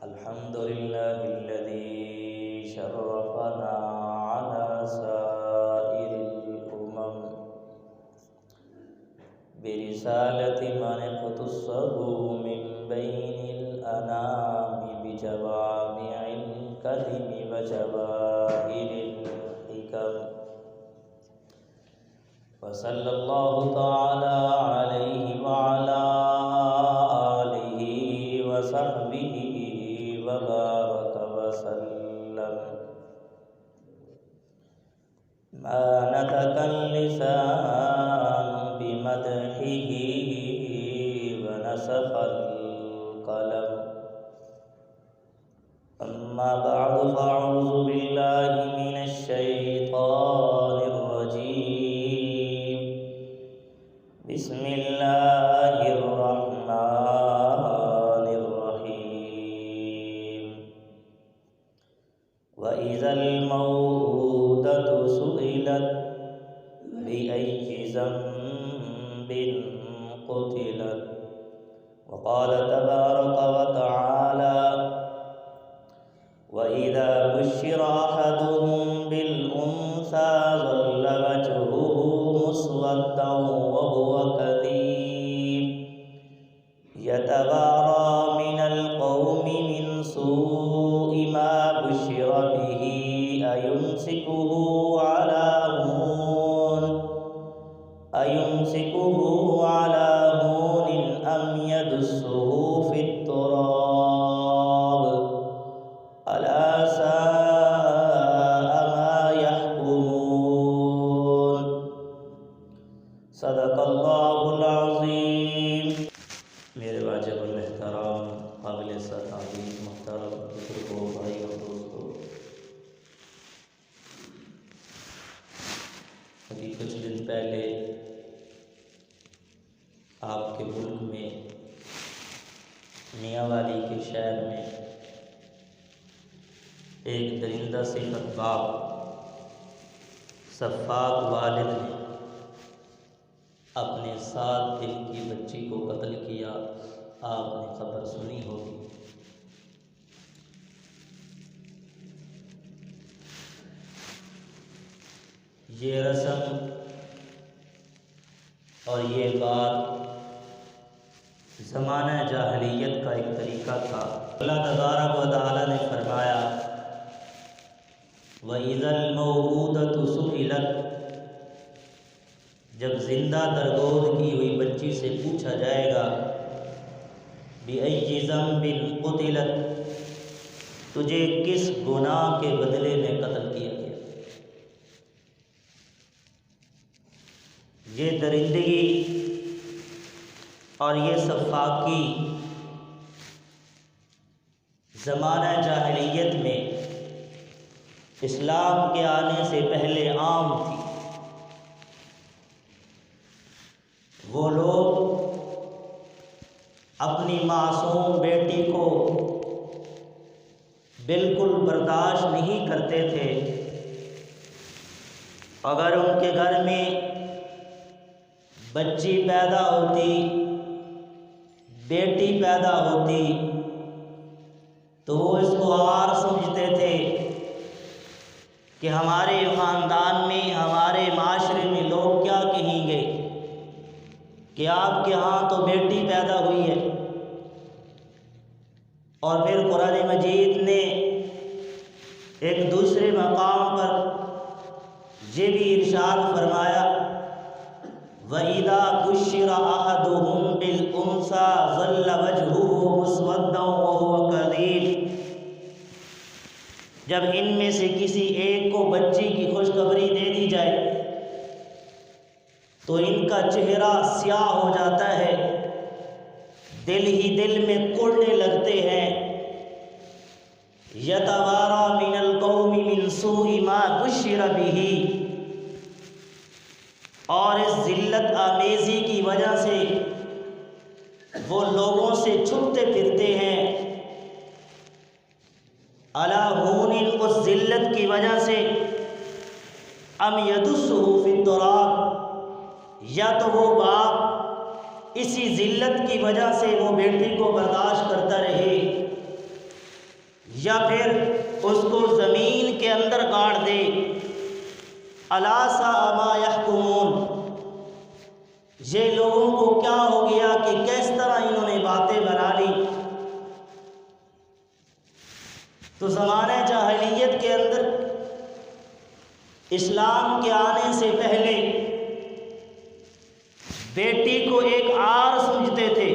الحمد لله الذي شرفنا على سائر الأمم برسالة من اختصه من بين الأنام بجوامع الكلم وجواهر الحكم، وصلى الله تعالى عليه وعلى آله وصحبه وبارك وسلم. ما نطق اللسان بمدحه ونسخ القلم. أما بعد فأعوذ بالله من الشيطان الرجيم. بسم الله الرحمن الرحيم. وإذا الموءودة سئلت بأي ذنب قتلت. وقال تبارك وتعالى: وإذا بشر أحدهم بالأنثى ظل وجهه مسودا وهو كظيم يتوارى من القوم من سوء ما بشر به أيمسكه على هون أم يدسه في التراب ألا ساء ما يحكمون. صدق اللہ العظیم. میرے واجب الاحترام قابل تعظیم محترم بزرگوں، بھائی اور دوستوں، ابھی کچھ دن پہلے آپ کے ملک میں میاں والی کے شہر میں ایک درندہ صفت باپ صفاق والد نے اپنے 7 دن کی بچی کو قتل کیا. آپ نے خبر سنی ہوگی. یہ رسم اور یہ بات زمانہ جاہلیت کا ایک طریقہ تھا. اللہ تبارک و تعالی نے فرمایا: وَإِذَا الْمَوْءُودَةُ سُئِلَتْ. جب زندہ درگور کی ہوئی بچی سے پوچھا جائے گا: بِأَيِّ ذَنبٍ قُتِلَتْ. تجھے کس گناہ کے بدلے میں قتل کیا گیا. یہ درندگی اور یہ صفاقی زمانہ جاہلیت میں اسلام کے آنے سے پہلے عام تھی. وہ لوگ اپنی معصوم بیٹی کو بالکل برداشت نہیں کرتے تھے. اگر ان کے گھر میں بچی پیدا ہوتی، بیٹی پیدا ہوتی، تو وہ اس کو عار سمجھتے تھے کہ ہمارے خاندان میں، ہمارے معاشرے میں لوگ کیا کہیں گے کہ آپ کے ہاں تو بیٹی پیدا ہوئی ہے. اور پھر قرآن مجید نے ایک دوسرے مقام پر یہ بھی ارشاد فرمایا: وَإِذَا بُشِّرَ أَحَدُهُم بِالْأُنثَىٰ ظَلَّ وَجْهُهُ مُسْوَدًّا وَهُوَ كَظِيمٌ. جب ان میں سے کسی ایک کو بچی کی خوشخبری دے دی جائے تو ان کا چہرہ سیاہ ہو جاتا ہے، دل ہی دل میں کوڑنے لگتے ہیں. يَتَوَارَى مِنَ الْقَوْمِ مِنْ سُوءِ مَا بُشِّرَ بِهِ. اور اس ذلت آمیزی کی وجہ سے وہ لوگوں سے چھپتے پھرتے ہیں. عَلَى هُونٍ. اس ذلت کی وجہ سے ام یدسہ فی التراب، یا تو وہ باپ اسی ذلت کی وجہ سے وہ بیٹی کو برداشت کرتا رہے، یا پھر اس کو زمین کے اندر گاڑ دے۔ الا ساء ما یحکمون، یہ لوگوں کو کیا ہو گیا کہ کس طرح انہوں نے باتیں بنا لی۔ تو زمانہ جاہلیت کے اندر اسلام کے آنے سے پہلے بیٹی کو ایک عار سمجھتے تھے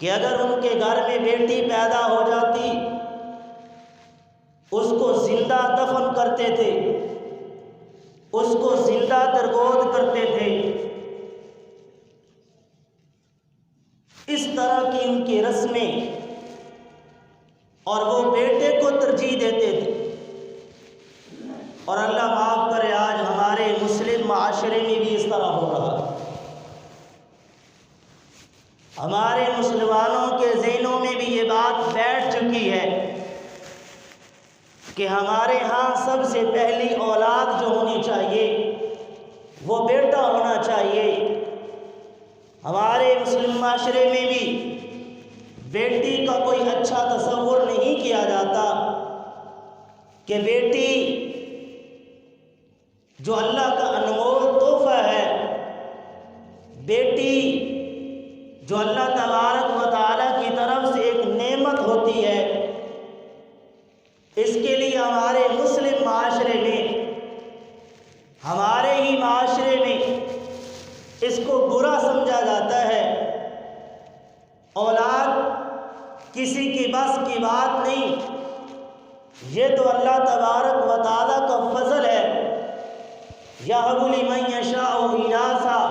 کہ اگر ان کے گھر میں بیٹی پیدا ہو جاتی اس کو زندہ دفن کرتے تھے، اس کو زندہ درگود کرتے تھے۔ اس طرح کی ان کی رسمیں، اور وہ بیٹے کو ترجیح دیتے تھے۔ اور اللہ معاف کرے، آج ہمارے مسلم معاشرے میں بھی اس طرح ہو رہا ہے۔ ہمارے مسلمانوں کے ذہنوں میں بھی یہ بات بیٹھ چکی ہے کہ ہمارے ہاں سب سے پہلی اولاد جو ہونی چاہیے وہ بیٹا ہونا چاہیے۔ ہمارے مسلم معاشرے میں بھی بیٹی کا کوئی اچھا تصور نہیں کیا جاتا کہ بیٹی جو اللہ کا انمول تحفہ ہے، بیٹی جو اللہ تبارک و تعالیٰ کی طرف سے ایک نعمت ہوتی ہے، اس کے لیے ہمارے مسلم معاشرے میں، ہمارے ہی معاشرے میں اس کو برا سمجھا جاتا ہے۔ اولاد کسی کی بس کی بات نہیں، یہ تو اللہ تبارک و تعالیٰ کا فضل ہے۔ یَهَبُ لِمَن یَشَاءُ إِنَاثًا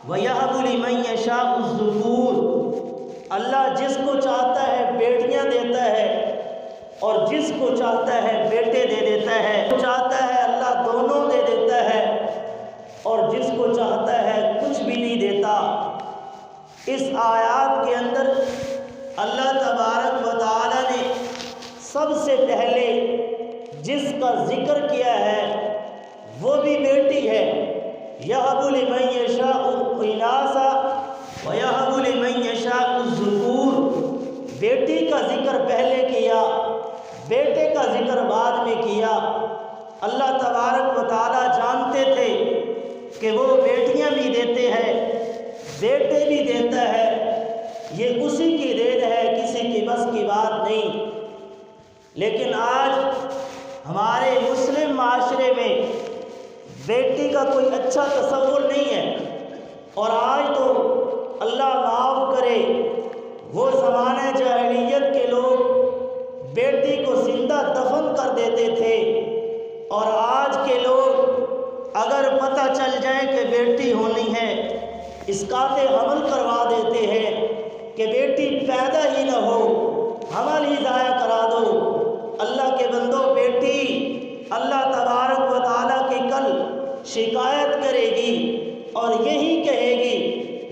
وَيَهَبُ لِمَن یَشَاءُ الذُّکُورَ، اللہ جس کو چاہتا ہے بیٹیاں دیتا ہے اور جس کو چاہتا ہے بیٹے دے دیتا ہے۔ جو چاہتا ہے اللہ دونوں دے دیتا ہے، اور جس کو چاہتا ہے کچھ بھی نہیں دیتا۔ اس آیات کے اندر اللہ تبارک و تعالیٰ نے سب سے پہلے جس کا ذکر کیا ہے وہ بھی بیٹی ہے۔ یَهَبُ لِمَن یَشَاءُ إِنَاثًا وَيَهَبُ لِمَن یَشَاءُ الذُّکُورَ، بیٹی کا ذکر پہلے کیا، بیٹے کا ذکر بعد میں کیا۔ اللہ تبارک و تعالیٰ جانتے تھے کہ وہ بیٹیاں بھی دیتے ہیں، بیٹے بھی دیتا ہے، یہ اسی کی دین ہے، کسی کی بس کی بات نہیں۔ لیکن آج ہمارے مسلم معاشرے میں بیٹی کا کوئی اچھا تصور نہیں ہے، اور آج تو اللہ معاف کرے، وہ زمانہ جاہلیت کے لوگ بیٹی کو زندہ دفن کر دیتے تھے، اور آج کے لوگ اگر پتہ چل جائے کہ بیٹی ہونی ہے اسقاط حمل کروا دیتے ہیں کہ بیٹی پیدا ہی نہ ہو، حمل ہی ضائع کرا دو۔ اللہ کے بندو، بیٹی اللہ تبارک و تعالیٰ کی کل شکایت کرے گی اور یہی کہے گی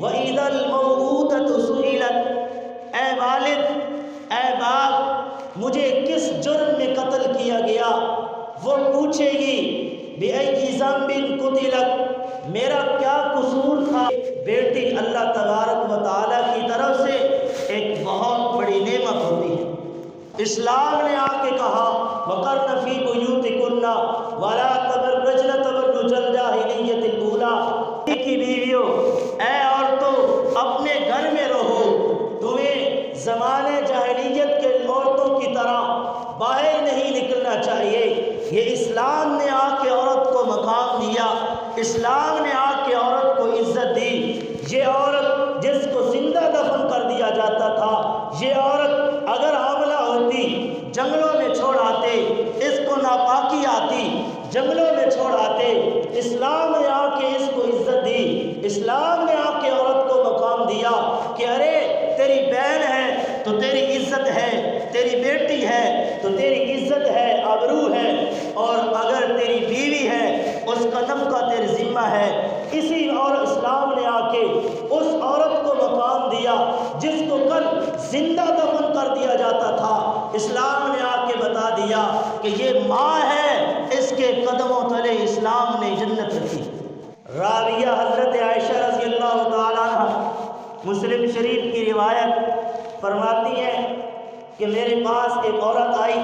وَإِذَا الْمَوْءُودَةُ سُئِلَتْ، اے والد، اے باپ، مجھے کس جرم میں قتل کیا گیا؟ وہ پوچھے گی بِأَيِّ ذَنبٍ قُتِلَتْ، میرا کیا قصور تھا؟ بیٹی اللہ تبارک و تعالیٰ کی طرف سے ایک بہت بڑی نعمت ہوتی ہے۔ اسلام نے آ کے کہا وَقَرْنَ فِي بُيُوتِكُنَّ وَلَا تَبَرَّجْنَ تَبَرُّجَ الْجَاهِلِيَّةِ الْأُولَىٰ، کی بیویوں، اے عورتوں اپنے گھر میں رہو، تمہیں زمانے جاہلیت کے عورتوں کی طرح باہر نہیں نکلنا چاہیے۔ یہ اسلام نے آ کے عورت کو مقام دیا، اسلام نے آ کے عورت کو عزت دی۔ یہ عورت جس کو زندہ دفن کر دیا جاتا تھا، یہ عورت اگر حاملہ ہوتی جنگلوں میں چھوڑ آتے، اس کو ناپاکی آتی جنگلوں میں چھوڑ آتے، اسلام نے آ کے اس کو عزت دی، اسلام نے آ کے عورت کو مقام دیا کہ ارے تیری بہن ہے تو تیری عزت ہے، تیری بیٹی ہے تو تیری عزت ہے، آبرو ہے، اور اگر تیری بیوی ہے اس کا نفقہ تیرے ذمہ ہے۔ اسی اور اسلام نے آ کے اس عورت کو مقام دیا جس کو کل زندہ دفن کر دیا جاتا تھا، اسلام نے آ کے بتا دیا کہ یہ ماں ہے، اس کے قدموں تلے اسلام نے جنت رکھی۔ راویہ حضرت عائشہ رضی اللہ تعالیٰ عنہ مسلم شریف کی روایت فرماتی ہیں کہ میرے پاس ایک عورت آئی،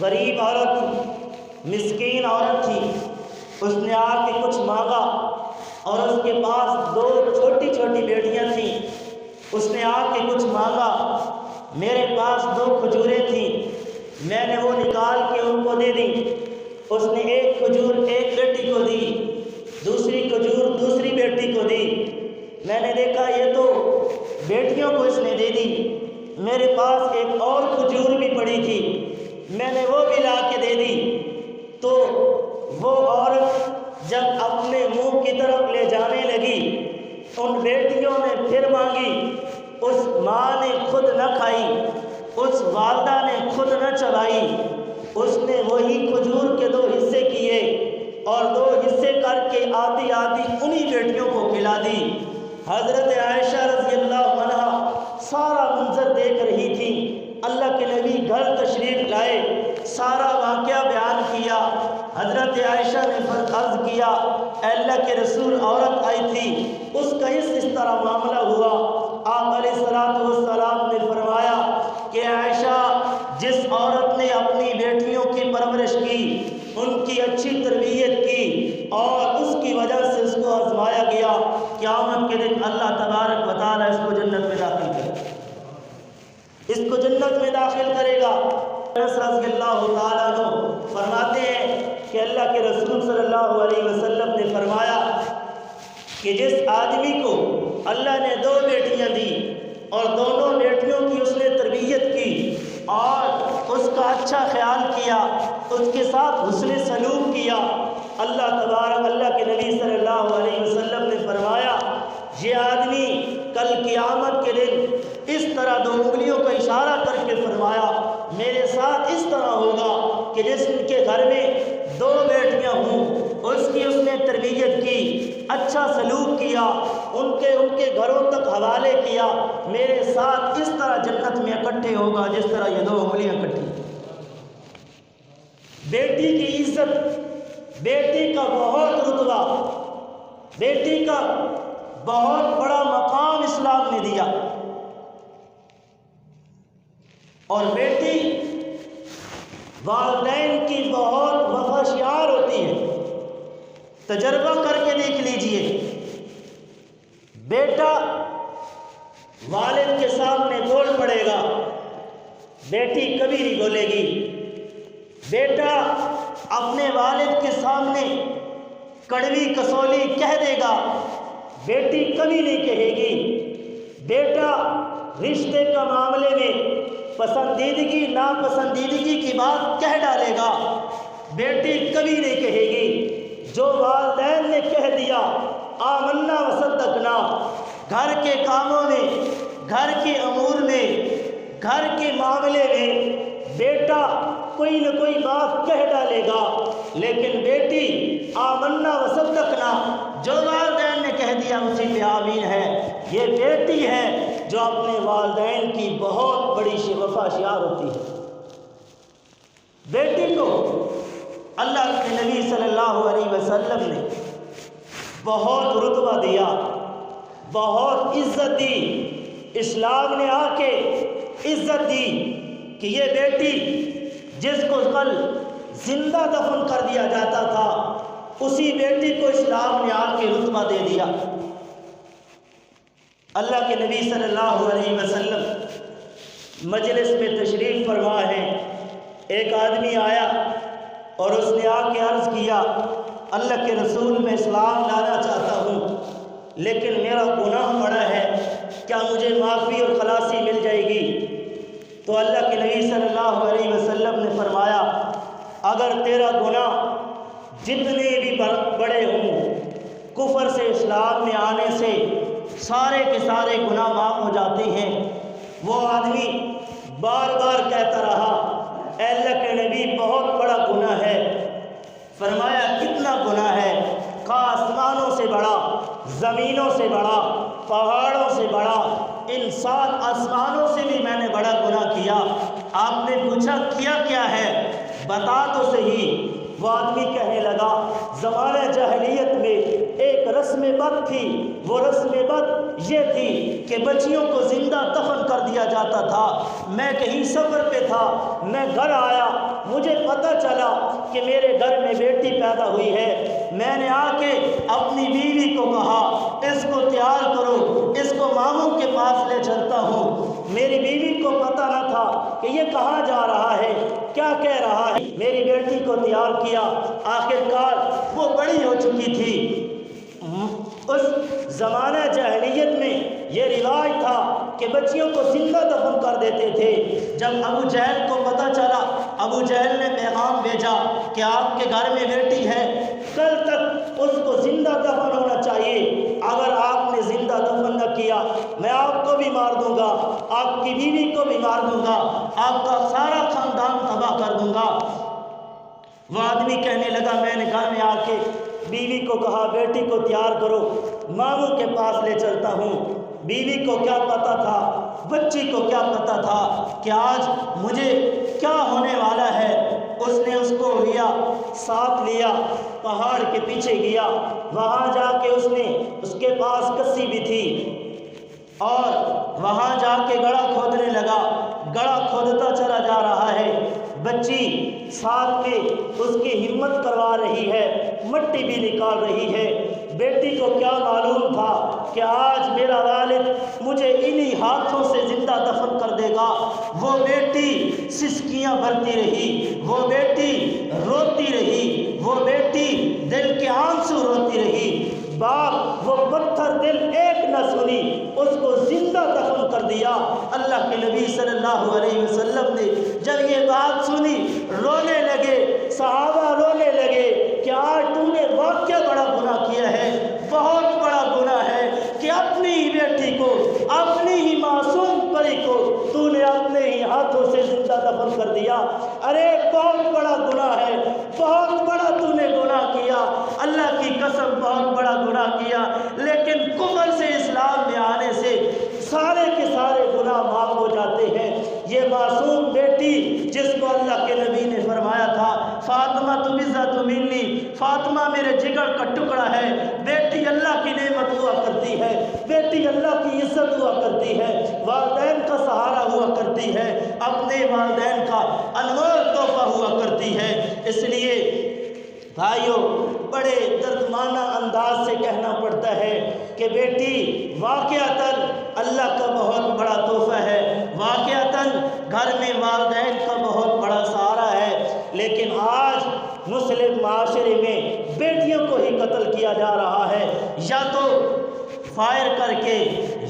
غریب عورت تھی، مسکین عورت تھی۔ اس نے آ کے کچھ مانگا اور اس کے پاس 2 چھوٹی چھوٹی بیٹیاں تھیں۔ اس نے آ کے کچھ مانگا، میرے پاس 2 کھجوریں تھیں، میں نے وہ نکال کے ان کو دے دی۔ اس نے ایک کھجور ایک بیٹی کو دی، دوسری کھجور دوسری بیٹی کو دی۔ میں نے دیکھا یہ تو بیٹیوں کو اس نے دے دی، میرے پاس ایک اور کھجور بھی پڑی تھی، میں نے وہ بھی لا کے دے دی۔ تو وہ عورت جب اپنے منہ کی طرف لے جانے لگی، ان بیٹیوں نے پھر مانگی، اس ماں نے خود نہ کھائی، اس والدہ نے خود نہ چبائی، اس نے وہی کھجور کے 2 حصے کیے اور 2 حصے کر کے آدھی آدھی انہی بیٹیوں کو کھلا دی۔ حضرت عائشہ رضی اللہ عنہ سارا منظر دیکھ رہی تھی۔ اللہ کے نبی گھر تشریف لائے، سارا واقعہ بیان کیا۔ حضرت عائشہ نے عرض کیا، اے اللہ کے رسول، عورت آئی تھی، اس کا اس طرح معاملہ ہوا۔ آپ علیہ الصلوۃ والسلام نے فرمایا کہ عائشہ، جس عورت نے اپنی بیٹیوں کی پرورش کی، ان کی اچھی تربیت کی اور اس کی وجہ سے اس کو آزمایا گیا، قیامت کے دن اللہ تبارک و تعالیٰ اس کو جنت میں داخل کرے گا، اس کو جنت میں داخل کرے گا۔ انس رضی اللہ تعالیٰ عنہ فرماتے ہیں کہ اللہ کے رسول صلی اللہ علیہ وسلم نے فرمایا کہ جس آدمی کو اللہ نے 2 بیٹیاں دی اور دونوں بیٹیوں کی اس نے تربیت کی اور اس کا اچھا خیال کیا، اس کے ساتھ حسن سلوک کیا، اللہ کے نبی صلی اللہ علیہ وسلم نے فرمایا یہ آدمی کل قیامت کے دن اس طرح 2 انگلیوں کا اشارہ کر کے فرمایا، میرے ساتھ اس طرح ہوگا کہ جس کے گھر میں 2 بیٹیاں ہوں، اس نے تربیت کی، اچھا سلوک کیا، ان کے گھروں تک حوالے کیا، میرے ساتھ اس طرح جنت میں اکٹھے ہوگا جس طرح یہ 2 انگلیاں اکٹھی۔ بیٹی کی عزت، بیٹی کا بہت رتبہ، بیٹی کا بہت بڑا مقام اسلام نے دیا، اور بیٹی والدین کی بہت وفاشیار ہوتی ہے۔ تجربہ کر کے دیکھ لیجئے، بیٹا والد کے سامنے بول پڑے گا، بیٹی کبھی نہیں بولے گی۔ بیٹا اپنے والد کے سامنے کڑوی کسولی کہہ دے گا، بیٹی کبھی نہیں کہے گی۔ بیٹا رشتے کا معاملے میں پسندیدگی ناپسندیدگی کی بات کہہ ڈالے گا، بیٹی کبھی نہیں کہے گی۔ جو والدین نے کہہ دیا آمنا وصدقنا، گھر کے کاموں میں، گھر کے امور میں، گھر کے معاملے میں بیٹا کوئی نہ کوئی بات کہہ ڈالے گا، لیکن بیٹی آمنا وصدقنا، جو والدین نے کہہ دیا اسی پہ آمین ہے۔ یہ بیٹی ہے جو اپنے والدین کی بہت بڑی وفاشیار ہوتی ہے۔ بیٹی کو اللہ کے نبی صلی اللہ علیہ وسلم نے بہت رتبہ دیا، بہت عزت دی۔ اسلام نے آ کے عزت دی کہ یہ بیٹی جس کو کل زندہ دفن کر دیا جاتا تھا، اسی بیٹی کو اسلام نے آ کے رتبہ دے دیا۔ اللہ کے نبی صلی اللہ علیہ وسلم مجلس میں تشریف فرما ہے، ایک آدمی آیا اور اس نے آ کے عرض کیا، اللہ کے رسول میں اسلام لانا چاہتا ہوں لیکن میرا گناہ بڑا ہے، کیا مجھے معافی اور خلاصی مل جائے گی؟ تو اللہ کے نبی صلی اللہ علیہ وسلم نے فرمایا، اگر تیرا گناہ جتنے بھی بڑے ہوں، کفر سے اسلام میں آنے سے سارے کے سارے گناہ معاف ہو جاتے ہیں۔ وہ آدمی بار بار کہتا رہا، اے اللہ کے نبی بہت بڑا گناہ ہے۔ فرمایا کتنا گناہ ہے؟ کہا آسمانوں سے بڑا، زمینوں سے بڑا، پہاڑوں سے بڑا، ان 7 آسمانوں سے بھی میں نے بڑا گناہ کیا۔ آپ نے پوچھا کیا کیا ہے؟ بتا تو صحیح۔ وہ آدمی کہنے لگا زمانہ جاہلیت میں ایک رسم بد تھی، وہ رسم بد یہ تھی کہ بچیوں کو زندہ دفن کر دیا جاتا تھا۔ میں کہیں سفر پہ تھا، میں گھر آیا، مجھے پتہ چلا کہ میرے گھر میں بیٹی پیدا ہوئی ہے۔ میں نے آ کے اپنی بیوی کو کہا اس کو تیار کرو، اس کو ماموں کے پاس لے چلتا ہوں۔ میری بیوی کو پتہ نہ تھا کہ یہ کہاں جا رہا ہے، کیا کہہ رہا ہے۔ میری بیٹی کو تیار کیا، آخرکار وہ بڑی ہو چکی تھی۔ اس زمانہ جاہلیت میں یہ رواج تھا کہ بچیوں کو زندہ دفن کر دیتے تھے۔ جب ابو جہل کو پتہ چلا، ابو جہل نے پیغام بھیجا کہ آپ کے گھر میں بیٹی ہے، کل تک اس کو زندہ دفن ہونا چاہیے۔ اگر آپ نے زندہ دفن نہ کیا میں آپ کو بھی مار دوں گا، آپ کی بیوی کو بھی مار دوں گا، آپ کا سارا خاندان تباہ کر دوں گا۔ وہ آدمی کہنے لگا میں نے گھر میں آ کے بیوی کو کہا بیٹی کو تیار کرو، ماموں کے پاس لے چلتا ہوں۔ بیوی کو کیا پتہ تھا، بچی کو کیا پتہ تھا کہ آج مجھے کیا ہونے والا ہے۔ اس نے اس کو لیا، ساتھ لیا، پہاڑ کے پیچھے گیا، وہاں جا کے اس کے پاس کسی بھی تھی اور وہاں جا کے گڑھا کھودنے لگا۔ گڑھا کھودتا چلا جا رہا ہے، بچی ساتھ میں اس کی ہمت کروا رہی ہے، مٹی بھی نکال رہی ہے۔ بیٹی کو کیا معلوم تھا کہ آج میرا والد مجھے انہی ہاتھوں سے زندہ دفن کر دے گا۔ وہ بیٹی سسکیاں بھرتی رہی، وہ بیٹی روتی رہی، وہ بیٹی دل کے آنسو روتی رہی۔ باپ وہ پتھر دل ایک نہ سنی، اس کو زندہ دفن کر دیا۔ اللہ کے نبی صلی اللہ علیہ وسلم نے جب یہ بات سنی رونے لگے، صحابہ رونے لگے کہ آج تم نے واقعہ بڑا گناہ کیا ہے، بہت بڑا گناہ ہے کہ اپنی ہی بیٹی کو، اپنی ہی معصوم پری کو تو نے اپنے ہی ہاتھوں سے زندہ دفن کر دیا۔ ارے بہت بڑا گناہ ہے، بہت بڑا تو نے گناہ کیا، اللہ کی قسم بہت بڑا گناہ کیا۔ لیکن کفر سے اسلام میں آنے سے سارے کے سارے گناہ معاف ہو جاتے ہیں۔ یہ معصوم بیٹی جس کو اللہ کے نبی نے فرمایا تھا فاطمہ بضعۃ منی، فاطمہ میرے جگر کا ٹکڑا ہے، بیٹی اللہ کی نعمت ہوا کرتی ہے، بیٹی اللہ کی عزت ہوا کرتی ہے، والدین کا سہارا ہوا کرتی ہے، اپنے والدین کا انمول تحفہ ہوا کرتی ہے۔ اس لیے بھائیوں بڑے دردمانہ انداز سے کہنا پڑتا ہے کہ بیٹی واقعتاً اللہ کا بہت بڑا تحفہ ہے، واقعتاً گھر میں والدین کا بہت بڑا سہارا ہے۔ لیکن آج مسلم معاشرے میں بیٹیوں کو ہی قتل کیا جا رہا ہے، یا تو فائر کر کے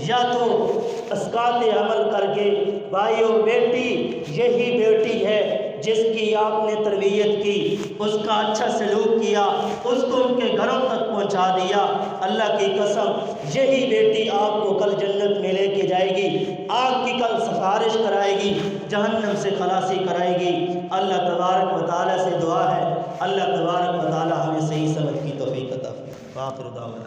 یا تو اسقاط عمل کر کے۔ بھائیوں بیٹی یہی بیٹی ہے جس کی آپ نے تربیت کی، اس کا اچھا سلوک کیا، اس کو ان کے گھروں تک پہنچا دیا۔ اللہ کی قسم یہی بیٹی آپ کو کل جنت میں لے کے جائے گی، آگ کی کل سفارش کرائے گی، جہنم سے خلاصی کرائے گی۔ اللہ تبارک و تعالیٰ سے دعا ہے اللہ تبارک و تعالیٰ ہمیں صحیح سمجھ کی توفیق عطا فرمائے۔